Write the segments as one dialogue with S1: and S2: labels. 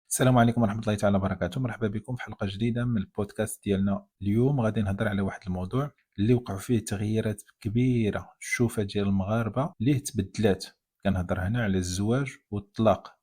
S1: السلام عليكم ورحمة الله تعالى وبركاته. مرحبا بكم في حلقة جديدة من البودكاست ديالنا. اليوم غادي نهضر على واحد الموضوع اللي وقعوا فيه تغييرات كبيرة. الشوفة ديال المغاربة ليه تبدلات. كنهضر هنا على الزواج والطلاق.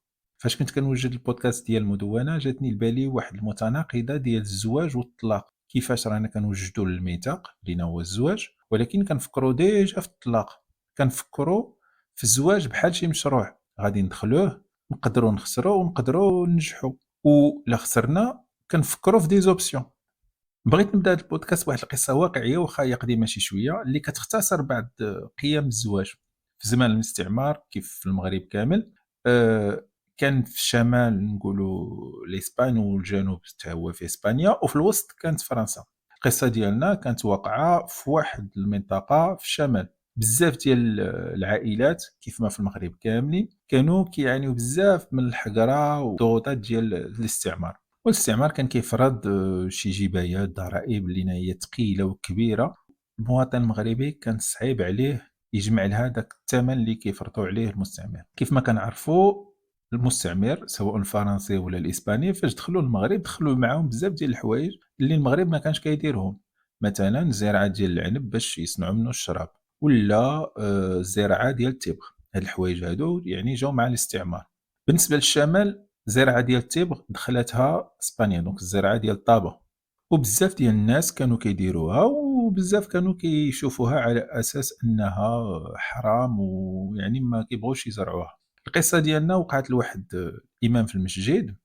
S1: فاش كنت كنوجد البودكاست ديال المدونة جاتني لبالي واحد المتناقضة ديال الزواج والطلاق. كيفاش رانا كنوجدوا الميثاق اللي هو الزواج، ولكن كنفكروا ديجا في الطلاق. كنفكروا في الزواج بحال شي مشروع غادي ندخلوه، نقدروا نخسروا ونقدروا ننجحوا، ولا خسرنا كنفكروا في دي زوبسيون. بغيت نبدا هاد البودكاست بواحد القصه واقعيه واخا هي قديمه شي شويه، اللي كتختصر بعض قيم الزواج في زمان الاستعمار كيف في المغرب كامل. كان في الشمال نقولوا لاسبان، والجنوب حتى هو في اسبانيا، وفي الوسط كانت فرنسا. القصه ديالنا كانت واقعه في واحد المنطقه في الشمال. بزاف ديال العائلات كيف ما في المغرب كاملين كانوا كيعانيوا بزاف من الحقره والضغوطات ديال الاستعمار. والاستعمار كان كيفرض شي جبايات ضرائب اللي هي ثقيله وكبيره. المواطن المغربي كان صعيب عليه يجمع لها داك الثمن اللي كيفرضوا عليه المستعمر. كيف ما كنعرفوا المستعمر سواء الفرنسي ولا الاسباني فاش دخلوا المغرب دخلوا معاهم بزاف ديال الحوايج اللي المغرب ما كانش كيديرهم. مثلا الزراعه ديال العنب باش يصنعوا منه الشراب، ولا الزراعه ديال التبغ. هاد الحوايج هادو يعني جاو مع الاستعمار. بالنسبه للشمال الزراعه ديال التبغ دخلتها اسبانيا، دونك الزراعه ديال الطابه، وبزاف ديال الناس كانوا كيديروها، وبزاف كانوا كيشوفوها على اساس انها حرام ويعني ما كيبغوش يزرعوها. القصه ديالنا وقعت لواحد امام في المسجد،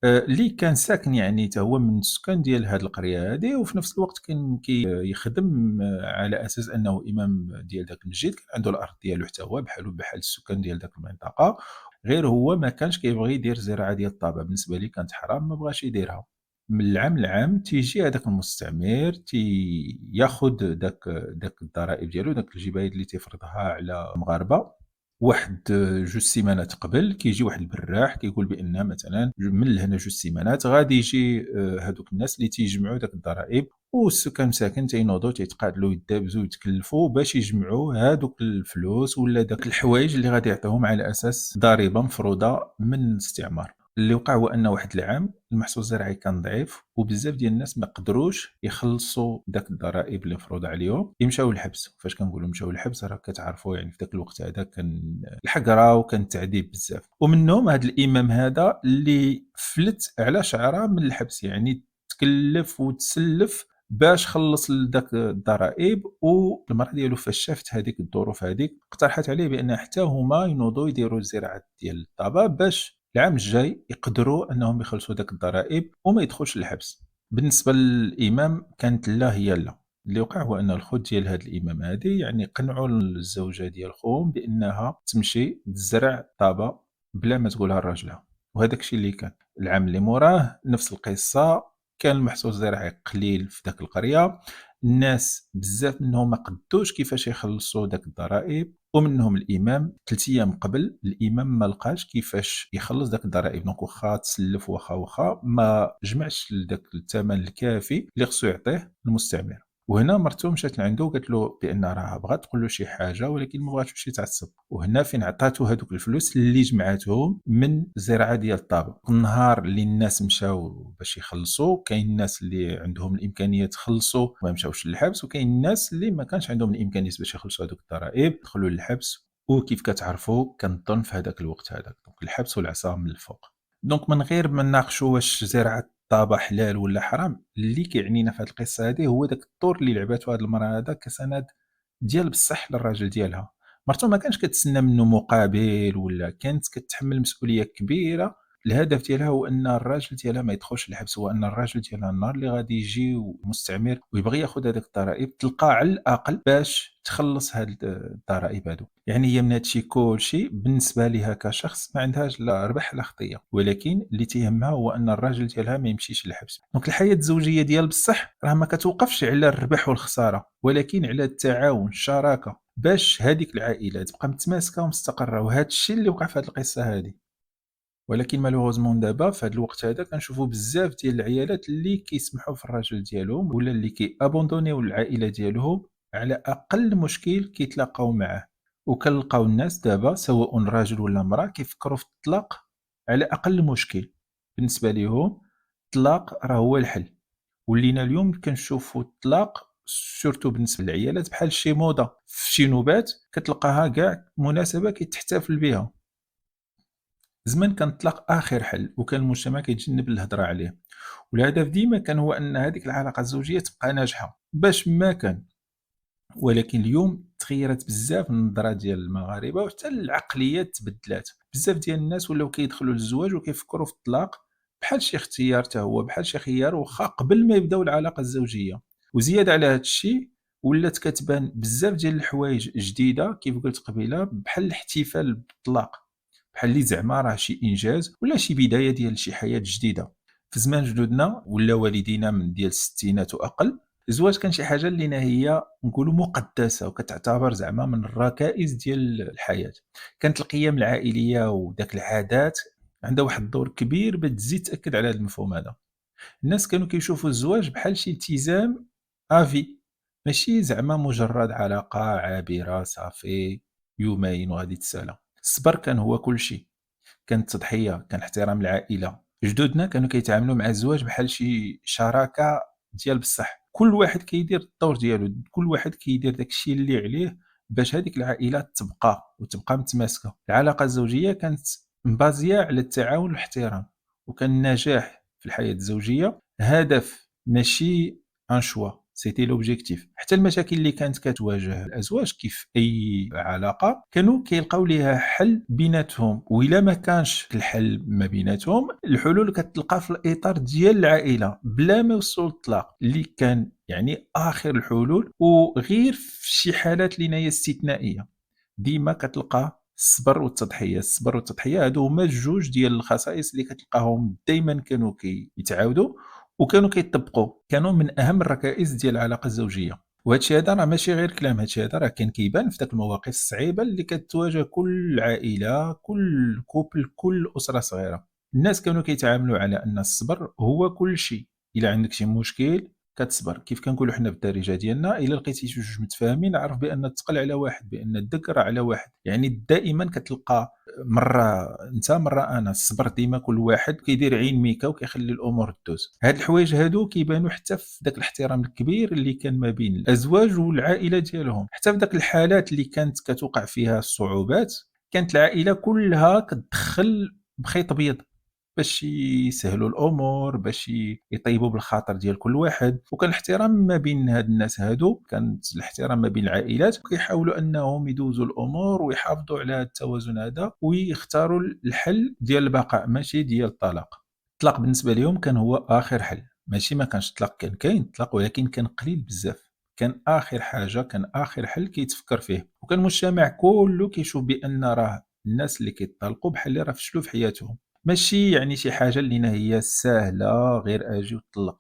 S1: اللي كان ساكن يعني حتى هو من السكان ديال هذه القريه هذه، وفي نفس الوقت كان كيخدم على اساس انه امام ديال ذاك المسجد. كان عنده الارض ديالو حتى هو بحالو بحال السكان ديال ذاك المنطقه، غير هو ما كانش كيبغي يدير زراعه ديال الطابه. بالنسبه ليه كانت حرام، ما بغاش يديرها. من العام لعام تيجي هذاك المستعمر تياخذ داك الضرائب ديالو، داك الجبايات اللي تيفرضها على المغاربه. واحد جوج سيمانات قبل كيجي واحد البراح كيقول بان مثلا من لهنا جوج سيمانات غادي يجي هذوك الناس اللي تيجمعوا داك الضرائب، والسكان مساكن تينوضوا تيتقاتلوا يدابزوا يتكلفوا باش يجمعوا هذوك الفلوس ولا داك الحوايج اللي غادي يعطيهم على اساس ضريبه مفروضه من الاستعمار. اللي وقع هو ان واحد العام المحصول الزراعي كان ضعيف، وبزاف ديال الناس ما قدروش يخلصوا داك الضرائب اللي مفروضه عليهم، يمشاو للحبس. فاش كنقولوا مشاو للحبس راه كتعرفوا يعني في ذاك الوقت هذا كان الحقره وكان التعذيب بزاف. ومنهم هذا الامام هذا اللي فلت على شعره من الحبس، يعني تكلف وتسلف باش خلص لذاك الضرائب. والمراه ديالو فاش شافت هذيك الظروف هذيك اقترحت عليه بان حتى هما ينوضوا يديروا الزراعه ديال الطابه باش العام الجاي يقدروا انهم يخلصوا داك الضرائب وما يدخلش للحبس. بالنسبه للامام كانت لا هي لا. اللي وقع هو ان الخوت ديال هذا الامام هذه يعني قنعوا الزوجه ديال خوهم بانها تمشي تزرع الطابه بلا ما تقولها لراجلها. وهذاك الشيء اللي كان. العام اللي موراه نفس القصه، كان المحصول الزراعي قليل في ذاك القريه، الناس بزاف منهم ما قدوش كيفاش يخلصوا داك الضرائب، ومنهم الامام 3 ايام قبل الامام ما لقاش كيفاش يخلص داك الضرائب. دونك واخا تسلف واخا ما جمعش داك الثمن الكافي اللي خصو يعطيه المستعمر. وهنا مرته مشات لعندو وقالت له بان راه بغات تقول له شي حاجه ولكن ما بغاتش يمشي يتعصب. وهنا فين عطاتو هذوك الفلوس اللي جمعاتهم من الزراعه ديال الطابه. النهار اللي الناس مشاو باش يخلصوا، كاين الناس اللي عندهم الامكانيه يخلصوا ما مشاوش للحبس، وكاين الناس اللي ما كانش عندهم الامكانيات باش يخلصوا هذوك الضرائب دخلوا للحبس. وكيف كتعرفوا كنظن في هذاك الوقت هذاك دونك الحبس والعصا من الفوق. دونك من غير ما نناقشوا واش زراعه الطابه حلال ولا حرام، اللي كيعنينا في هذه القصه هذه هو داك الدور اللي لعبته هذه المراه هذا كسند ديال بصح للراجل ديالها. مرته ما كانش كتسنى منه مقابل، ولا كانت كتحمل مسؤوليه كبيره. الهدف ديالها هو ان الراجل ديالها ما يدخلش الحبس، هو ان الراجل ديالها النهار اللي غادي يجي مستعمر ويبغي ياخذ هذاك الضرائب تلقى على الاقل باش تخلص هاد الضرائب هادو. يعني هي من هادشي كلشي بالنسبه لها كشخص ما عندهاش لا ربح لا خطيه، ولكن اللي تيهمها هو ان الراجل ديالها ما يمشيش للحبس. دونك الحياه الزوجيه ديال بصح راه ما كتوقفش على الربح والخساره، ولكن على التعاون الشراكه باش هذيك العائله تبقى متماسكه ومستقره. وهذا الشيء اللي وقع في هذه القصه هذه. ولكن مالوغوزمون دابا في هذا الوقت هذا كنشوفوا بزاف ديال العيالات اللي كيسمحوا في الراجل ديالهم ولا اللي كيابوندونيو العائله ديالهم على اقل مشكل كيتلاقاو معاه. وكنلقاو الناس دابا سواء راجل ولا امراه كيفكروا في الطلاق على اقل مشكل. بالنسبة ليهم الطلاق راه هو الحل. ولينا اليوم كنشوفوا الطلاق سورتو بالنسبة للعيالات بحال شي موضة في شي نوبات كتلقاها كاع مناسبة كيتحتفل بها. زمان كان الطلاق آخر حل وكان المجتمع كيتجنب الهضرة عليه، والهدف ديما كان هو أن هذيك العلاقة الزوجية تبقى ناجحة باش ما كان. ولكن اليوم تغيرت بزاف النظرة ديال المغاربة وحتى العقليات تبدلات. بزاف ديال الناس ولاو كيدخلوا للزواج وكيفكروا في الطلاق بحال شي اختيار حتى هو بحال شي خيار واخا قبل ما يبداو العلاقة الزوجية. وزيادة على هاد الشيء ولات كتبان بزاف ديال الحوايج جديدة كيف قلت قبيلة بحال الاحتفال بالطلاق بحال اللي زعما راه شي انجاز ولا شي بداية ديال شي حياة جديدة. في زمان جدودنا ولا والدينا من ديال الستينات واقل الزواج كان شي حاجة اللي هي نقولوا مقدسة وكتعتبر زعما من الركائز ديال الحياة. كانت القيم العائلية وداك العادات عندها واحد الدور كبير باش تزيد تأكد على هذا المفهوم هذا. الناس كانوا كيشوفوا الزواج بحال شي التزام افي، ماشي زعما مجرد علاقة عابرة صافي يومين وغادي تسالى. الصبر كان هو كل شيء، كانت تضحية، كان احترام العائلة. جدودنا كانوا كيتعاملوا مع الزواج بحال شي شراكة ديال بصح، كل واحد كيدير الدور ديالو، كل واحد كيدير داك الشيء اللي عليه باش هذيك العائلة تبقى متماسكة. العلاقة الزوجية كانت مبازية على التعاون والاحترام، وكان النجاح في الحياة الزوجية هدف ماشي ان شوا، سيتي لوبجيكتيف. حتى المشاكل اللي كانت كتواجه الازواج كيف اي علاقه كانوا كيلقاو ليها حل بيناتهم، والا ما كانش الحل ما بيناتهم الحلول كتلقى في الاطار ديال العائله بلا ما يوصلوا للطلاق اللي كان يعني اخر الحلول. وغير في شي حالات اللي هي استثنائيه ديما كتلقى الصبر والتضحيه هادو هما الجوج ديال الخصائص اللي كتلقاهم دائما كانوا كيتعاودوا وكانوا كيطبقوا، كانوا من اهم الركائز ديال العلاقه الزوجيه. وهذا الشيء هذا راه ماشي غير كلام، هذا الشيء هذا راه كان كيبان في داك المواقف الصعيبه اللي كتواجه كل عائله كل كوبل كل اسره صغيره. الناس كانوا كيتعاملوا على ان الصبر هو كل شيء. الا عندك شي مشكل كتصبر، كيف كنقولوا حنا بالدارجه ديالنا الا لقيتي شي جوج متفاهمين عرف بان الثقل على واحد، بان الذكر على واحد. يعني دائما كتلقى مره انت مره انا، الصبر ديما كل واحد كيدير عين ميكا وكيخلي الامور دوز. هاد الحوايج هادو كيبانوا حتى في داك الاحترام الكبير اللي كان ما بين الازواج والعائله ديالهم. حتى في داك الحالات اللي كانت كتوقع فيها الصعوبات كانت العائله كلها كتدخل بخيط ابيض باش يسهلوا الامور، باش يطيبوا بالخاطر ديال كل واحد. وكان الاحترام ما بين هاد الناس هادو، كانت الاحترام ما بين العائلات، وكيحاولوا انهم يدوزوا الامور ويحافظوا على هاد التوازن هذا ويختاروا الحل ديال البقاء ماشي ديال الطلاق. الطلاق بالنسبه لهم كان هو اخر حل، ماشي ما كانش الطلاق، كان كاين الطلاق ولكن كان قليل بزاف. كان اخر حاجه، كان اخر حل كيتفكر فيه. وكان المجتمع كله كيشوف بان راه الناس اللي كيطلقوا بحال اللي راه فشلوا في حياتهم، ماشي يعني شي حاجة اللي هي ساهلة غير أجي وطلّق.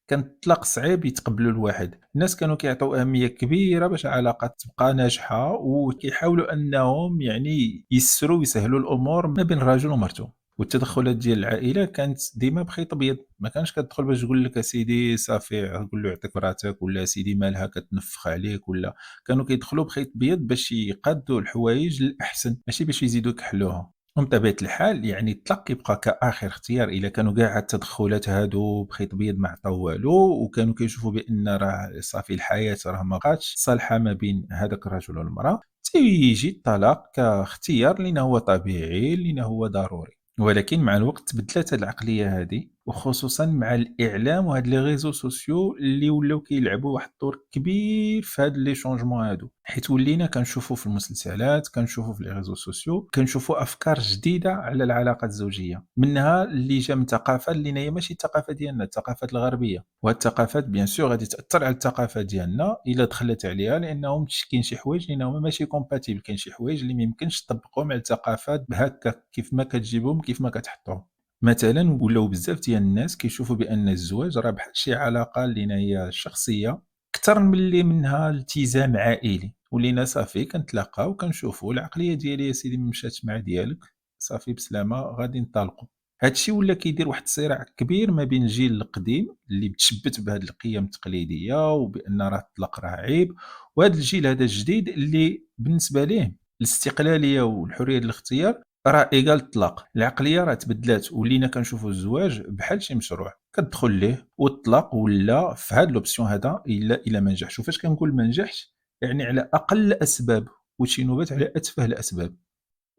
S1: كان الطلاق صعيب يتقبلوا الواحد. الناس كانوا كيعطيو أهمية كبيرة باش العلاقة تبقى ناجحة، وكيحاولوا أنهم يعني ييسروا ويسهلوا الأمور ما بين الرجل ومرته. والتدخلات ديال العائلة كانت ديما بخيط أبيض، ما كانش كتدخل باش تقول لك أسيدي صافي قول له يعطيك مراتك، ولا أسيدي مالها كتنفخ عليك، ولا كانوا كيدخلوا بخيط أبيض باش يقادوا الحوايج للأحسن ماشي باش يزيدوا يكحلوها. ومن طبيعة الحال يعني الطلاق كيبقى كآخر اختيار إلا كانوا كاع هاد التدخلات هادو بخيط بيض ما عطاو والو، وكانوا كيشوفوا بأن راه صافي الحياة راه ما بقاتش صالحة ما بين هذاك الرجل والمرأة، تيجي الطلاق كاختيار لينا هو طبيعي لينا هو ضروري. ولكن مع الوقت تبدلات هاد العقلية هادي، وخصوصا مع الإعلام وهاد لي ريزو سوسيو اللي ولاو كيلعبوا واحد الدور كبير في هاد لي شونجمون هادو. حيت ولينا كنشوفوا في المسلسلات، كنشوفوا في لي ريزو سوسيو، كنشوفوا أفكار جديدة على العلاقة الزوجية، منها اللي جا من ثقافة اللي هي ماشي الثقافة ديالنا، الثقافات الغربية. وهاد الثقافات بيان سور غادي تأثر على الثقافة ديالنا إلا دخلت عليها، لأنهم كاين شي حوايج اللي هما ماشي كومباتيبل، كاين شي حوايج اللي ما يمكنش تطبقهم على الثقافات هكا كيف ما كتجيبهم كيف ما كتحطهم. مثلا ولاو بزاف ديال الناس كيشوفوا بان الزواج راه بحال شي علاقه اللي هي شخصيه اكثر من اللي منها التزام عائلي. ولينا صافي كنتلاقاو كنشوفوا العقليه ديالي يا سيدي مشات مع ديالك صافي بسلامه غادي نطلقوا. هادشي ولا كيدير واحد الصراع كبير ما بين الجيل القديم اللي متشبت بهاد القيم التقليديه وبان راه الطلاق راه عيب، وهذا الجيل هذا الجديد اللي بالنسبه ليه الاستقلاليه والحريه ديال الاختيار راه إيجال الطلاق. العقلية راه تبدلات، ولينا كنشوفوا الزواج بحال شي مشروع، كتدخل ليه والطلاق ولا في هاد الoption هذا إلا ما نجحش. وفاش كنقول ما نجحش يعني على أقل الأسباب، وشي نوبات على أتفه الأسباب.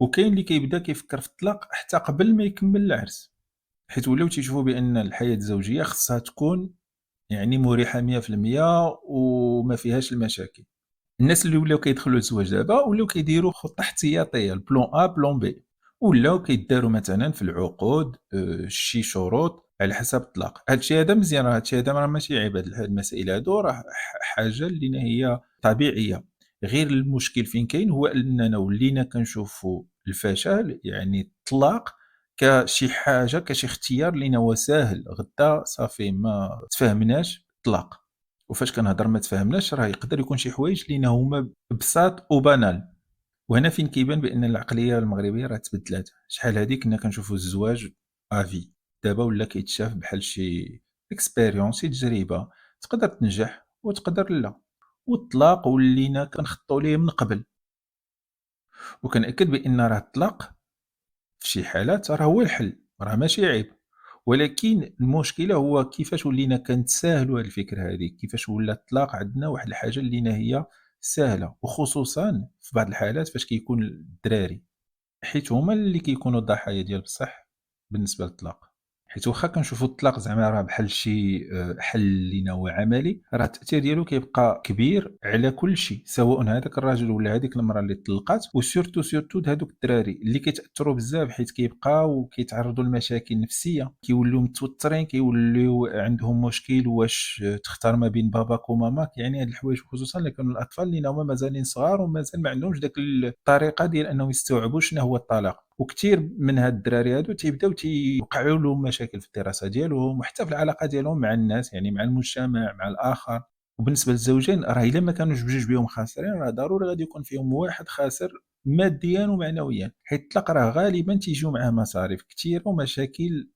S1: وكاين اللي كيبدا كيفكر في الطلاق حتى قبل ما يكمل العرس، حيت ولاو تيشوفوا بأن الحياة الزوجية خصها تكون يعني مريحة 100% وما فيهاش المشاكل. الناس اللي ولاو كيدخلوا للزواج دابا ولاو كيديروا خطة احتياطية البلان A بلان B، ولاو كيداروا مثلًا في العقود شي شروط على حسب الطلاق. هاد الشيء هذا مزيان، راه هاد الشيء هذا راه ماشي عيب، هاد المسائل هادو راه حاجة اللي هي طبيعية. غير المشكل فين كاين هو أننا ولينا كنشوفوا الفشل يعني الطلاق كشي حاجة كشي اختيار لينا هو ساهل، غدا صافي ما تفاهمناش طلاق. وفاش كنهضر ما تفاهمناش راه يقدر يكون شي حوايج لينا هما بساط وبنال. وهنا فين كيبان بان العقليه المغربيه راه تبدلات. شحال هادي كنا كنشوفوا الزواج افي، دابا ولا كيتشاف بحال شي اكسبيريونس، شي تجربه تقدر تنجح وتقدر لا. والطلاق ولينا كنخطوا ليه من قبل. وكنأكد بان راه الطلاق في شي حالات راه هو الحل، راه ماشي عيب. ولكن المشكلة هو كيفاش ولينا كنتساهلوا هاد الفكرة هادي، كيفاش ولا الطلاق عندنا واحد الحاجة لينا هي ساهلة، وخصوصًا في بعض الحالات فاش كيكون الدراري، حيت هُما اللي كيكونوا الضحايا ديال بصح بالنسبة للطلاق. حيت واخا كنشوفوا الطلاق زعما راه بحال شي حل لينا هو عملي، راه التأثير ديالو كيبقى كبير على كلشي، سواء هذاك الراجل ولا هذيك المرا اللي طلقات، وسورتو هادوك الدراري اللي كيتأثروا بزاف حيت كيبقاو كيتعرضوا لمشاكل نفسية، كيوليو متوترين، كيوليو عندهم مشكل واش تختار ما بين باباك وماماك. يعني هاد الحوايج خصوصًا اللي كانوا الأطفال اللي هُما مازالين صغار ومازال ما عندهمش داك الطريقة ديال أنهم يستوعبوا شنو هو الطلاق. وكثير من هاد الدراري هادو تيبداو تيوقعوا لهم مشاكل في الدراسة ديالهم وحتى في العلاقة ديالهم مع الناس، يعني مع المجتمع، مع الآخر. وبالنسبة للزوجين راه إلا ما كانوش بجوج بيهم خاسرين، راه ضروري غادي يكون فيهم واحد خاسر ماديًا ومعنويًا، حيت الطلاق راه غالبًا تيجيو معاه مصاريف كتيرة ومشاكل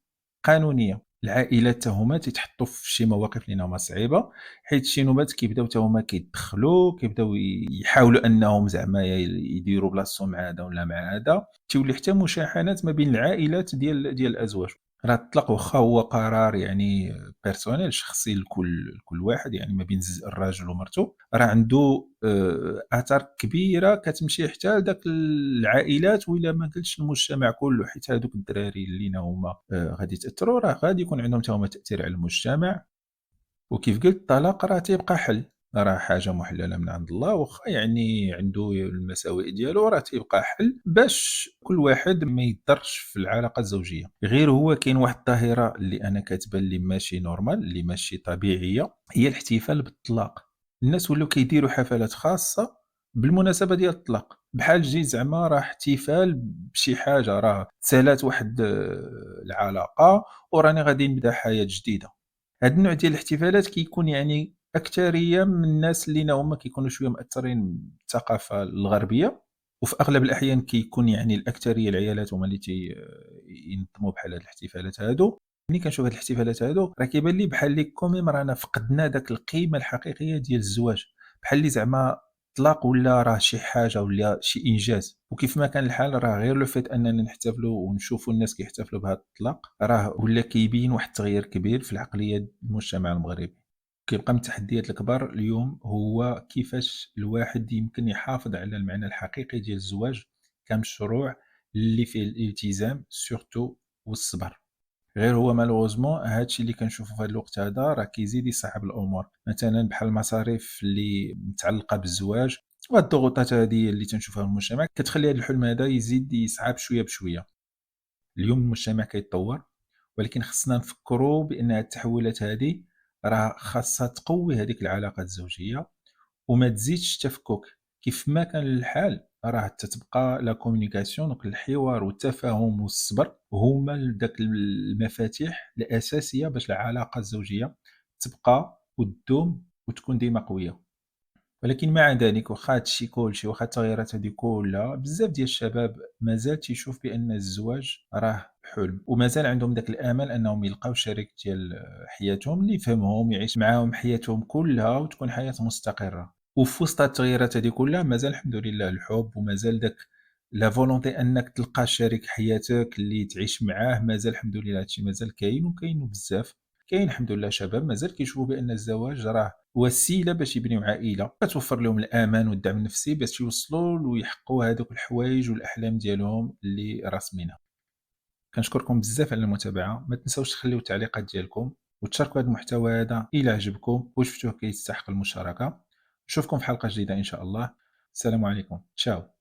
S1: قانونية. العائلات حتى هما تيتحطوا في شي مواقف اللي هما صعيبة، حيت شي نوبات كيبداو حتى هما كيتدخلوا، كيبداو يحاولوا أنهم زعما يديروا بلاصتهم مع هذا ولا مع هذا. تولي حتى مشاحنات ما بين العائلات ديال الأزواج. راه الطلاق واخا هو قرار يعني بيرسونيل شخصي لكل واحد، يعني ما بين الراجل ومرته، راه عنده آثار كبيرة كتمشي حتى لداك العائلات وإلا ما قلتش المجتمع كله، حيت هادوك الدراري اللي هما غادي يتأثروا راه غادي يكون عندهم حتى هما تأثير على المجتمع. وكيف قلت الطلاق راه تيبقى حل، راه حاجة محللة من عند الله، واخا يعني عنده المساوئ ديالو راه تيبقى حل باش كل واحد ما يضرش في العلاقة الزوجية. غير هو كاين واحد الظاهرة اللي أنا كتبان لي ماشي نورمال، اللي ماشي طبيعية، هي الاحتفال بالطلاق. الناس ولاو كيديروا حفلات خاصة بالمناسبة ديال الطلاق، بحال جي زعما راه احتفال بشي حاجة، راه تسالات واحد العلاقة وراني غادي نبدا حياة جديدة. هاد النوع ديال الاحتفالات كيكون يعني أكترية من الناس اللي هُما كيكونوا شوية مأثّرين بالثقافة الغربية، وفي أغلب الأحيان كيكون يعني الأكترية العيالات هُما اللي ينظموا بحال هاد الاحتفالات هادو. ملي كنشوف هاد الاحتفالات هادو راه كيبان لي بحال اللي كوميم رانا فقدنا داك القيمة الحقيقية ديال الزواج، بحال اللي زعما الطلاق ولا راه شي حاجة ولا شي إنجاز. وكيف ما كان الحال راه غير لو فيت أننا نحتفلوا ونشوفوا الناس كيحتفلوا بهذا الطلاق راه ولا كيبين واحد التغيير كبير في العقلية ديال المجتمع المغربي. كيبقى من التحديات الكبار اليوم هو كيفاش الواحد يمكن يحافظ على المعنى الحقيقي ديال الزواج كمشروع اللي فيه الالتزام سورتو والصبر. غير هو malheureusement هادشي اللي كنشوفو في هاد الوقت هذا راه كيزيد يصعّب الأمور، مثلًا بحال المصاريف اللي متعلقة بالزواج وهاد الضغوطات هادي اللي تنشوفها في المجتمع كتخلي هاد الحلم هذا يزيد يصعب شوية بشوية. اليوم المجتمع كيتطور، ولكن خصنا نفكروا بأن هاد التحولات هادي راه خاصها تقوي هذيك العلاقة الزوجية وما تزيدش تفكُّك. كيف ما كان الحال راه تتبقى لا communication، دونك الحوار والتفاهم والصبر هُما داك المفاتيح الأساسية باش العلاقة الزوجية تبقى وتدوم وتكون ديما قوية. ولكن مع ذلك واخا هادشي كلشي، واخا التغييرات هادي كلها، بزاف ديال الشباب مازال تيشوف بأن الزواج راه حلم، ومازال عندهم داك الآمل أنهم يلقاو شريك ديال حياتهم اللي يفهمهم، يعيش معاهم حياتهم كلها وتكون حياة مستقرة. وفي وسط هاد التغييرات هادي كلها مازال الحمد لله الحب ومازال داك لا فولونتي أنك تلقى شريك حياتك اللي تعيش معاه، مازال الحمد لله هاد الشي مازال كاين وكاينوا بزاف. كاين الحمد لله شباب مازال كيشوفوا بأن الزواج راه وسيلة باش يبنيو عائلة، كتوفر لهم الأمان والدعم النفسي باش يوصلوا ويحققوا هادوك الحوايج والأحلام ديالهم اللي راسمينها. كنشكركم بزاف على المتابعة، ما تنساوش تخليو التعليقات ديالكم وتشاركوا هذا المحتوى هذا إلى عجبكم وشفتوه كيستحق المشاركة. نشوفكم في حلقة جديدة إن شاء الله. السلام عليكم، تشاو.